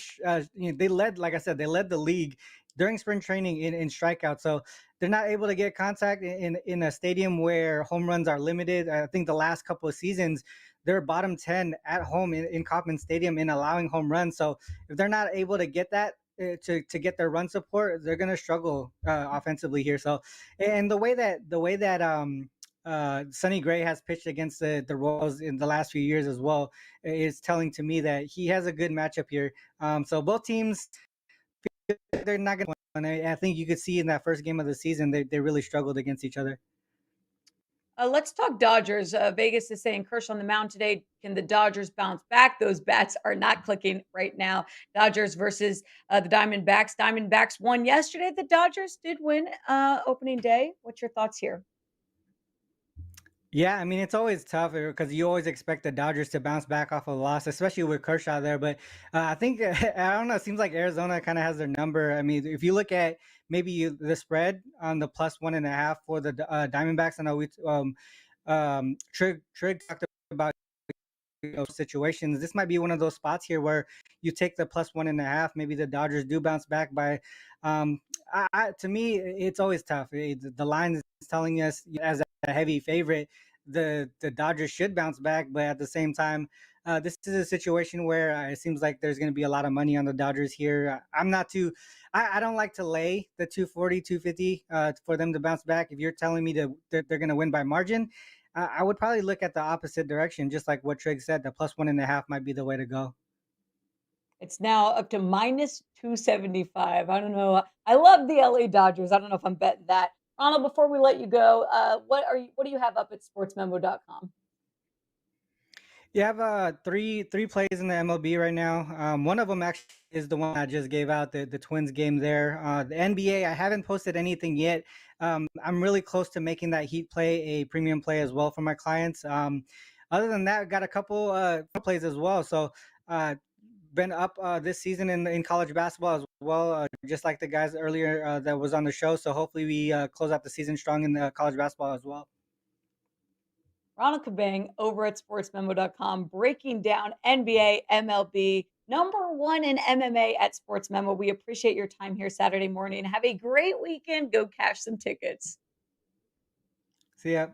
they led, like I said, they led the league during spring training in strikeouts. So they're not able to get contact in a stadium where home runs are limited. I think the last couple of seasons they're bottom 10 at home in Kauffman Stadium in allowing home runs. So if they're not able to get that to get their run support, they're going to struggle offensively here. So, and the way that Sonny Gray has pitched against the Royals in the last few years as well is telling to me that he has a good matchup here. So both teams, they're not going to win. I think you could see in that first game of the season they really struggled against each other. Let's talk Dodgers. Vegas is saying Kershaw on the mound today. Can the Dodgers bounce back? Those bats are not clicking right now. Dodgers versus the Diamondbacks. Diamondbacks won yesterday. The Dodgers did win opening day. What's your thoughts here? Yeah, I mean it's always tough because you always expect the Dodgers to bounce back off a loss, especially with Kershaw there. But I think I don't know. It seems like Arizona kind of has their number. I mean, if you look at the spread on the +1.5 for the Diamondbacks, I know Trig talked about situations. This might be one of those spots here where you take the +1.5. Maybe the Dodgers do bounce back by. To me, it's always tough. The line is telling us as a heavy favorite, the Dodgers should bounce back, but at the same time, this is a situation where it seems like there's going to be a lot of money on the Dodgers here. I don't like to lay the 240, 250 for them to bounce back. If you're telling me that they're going to win by margin, I would probably look at the opposite direction, just like what Trig said. The +1.5 might be the way to go. It's now up to -275. I don't know. I love the LA Dodgers. I don't know if I'm betting that. Ronald, before we let you go, what do you have up at sportsmemo.com? You have three plays in the MLB right now. One of them actually is the one I just gave out, the Twins game there. The NBA, I haven't posted anything yet. I'm really close to making that Heat play a premium play as well for my clients. Other than that, got a couple plays as well. So been up this season in college basketball as well, just like the guys earlier that was on the show. So hopefully we close out the season strong in college basketball as well. Ronald Cabang over at sportsmemo.com breaking down NBA, MLB, number one in MMA at SportsMemo. We appreciate your time here Saturday morning. Have a great weekend. Go cash some tickets. See ya.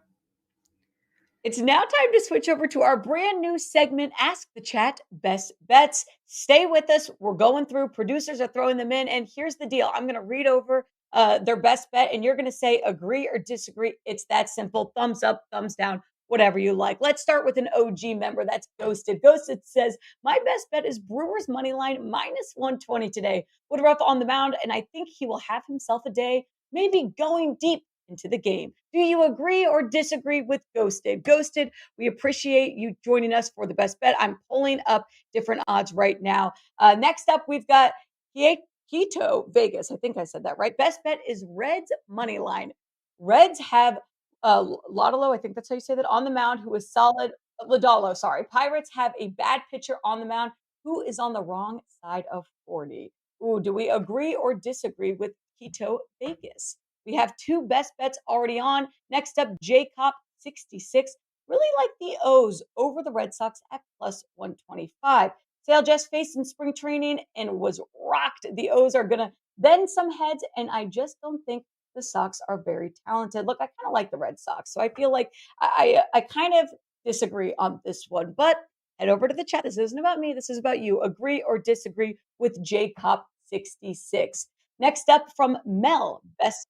It's now time to switch over to our brand new segment, Ask the Chat Best Bets. Stay with us. We're going through. Producers are throwing them in. And here's the deal. I'm going to read over their best bet, and you're going to say agree or disagree. It's that simple. Thumbs up, thumbs down, whatever you like. Let's start with an OG member. That's Ghosted. Ghosted says, my best bet is Brewers money line minus 120 today. Woodruff on the mound, and I think he will have himself a day, maybe going deep into the game. Do you agree or disagree with Ghosted? Ghosted, we appreciate you joining us for the best bet. I'm pulling up different odds right now. Next up, we've got Quito Vegas. I think I said that right. Best bet is Reds money line. Reds have Lodolo, I think that's how you say that, on the mound, who is solid. Lodolo, sorry. Pirates have a bad pitcher on the mound who is on the wrong side of 40. Ooh, do we agree or disagree with Quito Vegas? We have two best bets already on. Next up, J-Cop 66. Really like the O's over the Red Sox at plus 125. Sale just faced in spring training and was rocked. The O's are going to bend some heads, and I just don't think the Sox are very talented. Look, I kind of like the Red Sox, so I feel like I kind of disagree on this one. But head over to the chat. This isn't about me. This is about you. Agree or disagree with J-Cop 66. Next up from Mel, best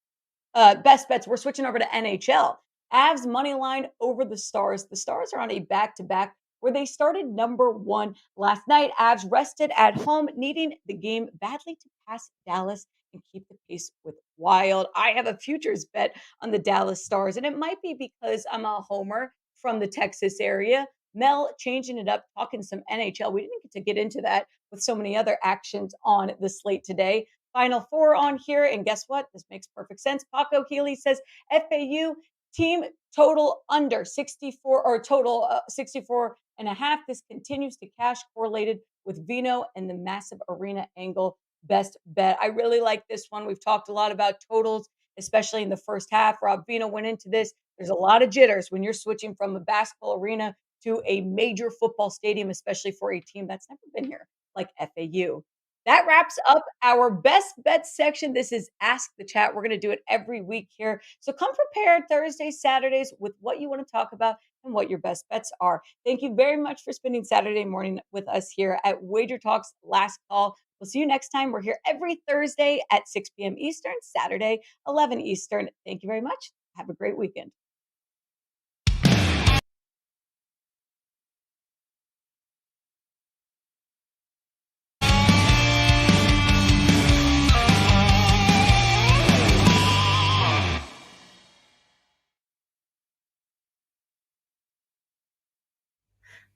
bets. We're switching over to NHL. Avs money line over the Stars. The Stars are on a back-to-back where they started number one last night. Avs rested at home, needing the game badly to pass Dallas and keep the pace with Wild. I have a futures bet on the Dallas Stars, and it might be because I'm a homer from the Texas area. Mel changing it up, talking some NHL. We didn't get to get into that with so many other actions on the slate today. Final four on here. And guess what? This makes perfect sense. Paco Healy says FAU team total under 64 or total 64 and a half. This continues to cash correlated with Veno and the massive arena angle. Best bet. I really like this one. We've talked a lot about totals, especially in the first half. Rob Veno went into this. There's a lot of jitters when you're switching from a basketball arena to a major football stadium, especially for a team that's never been here like FAU. That wraps up our best bet section. This is Ask the Chat. We're going to do it every week here. So come prepared Thursdays, Saturdays with what you want to talk about and what your best bets are. Thank you very much for spending Saturday morning with us here at WagerTalk's Last Call. We'll see you next time. We're here every Thursday at 6 p.m. Eastern, Saturday, 11 Eastern. Thank you very much. Have a great weekend.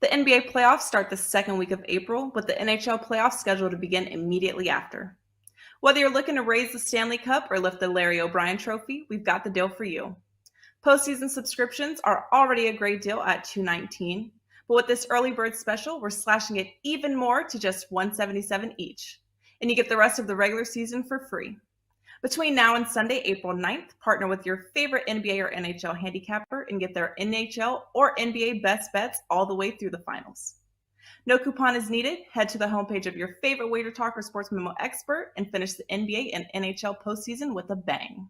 The NBA playoffs start the second week of April, with the NHL playoffs scheduled to begin immediately after. Whether you're looking to raise the Stanley Cup or lift the Larry O'Brien Trophy, we've got the deal for you. Postseason subscriptions are already a great deal at $219, but with this early bird special, we're slashing it even more to just $177 each, and you get the rest of the regular season for free. Between now and Sunday, April 9th, partner with your favorite NBA or NHL handicapper and get their NHL or NBA best bets all the way through the finals. No coupon is needed. Head to the homepage of your favorite WagerTalk or SportsMemo expert and finish the NBA and NHL postseason with a bang.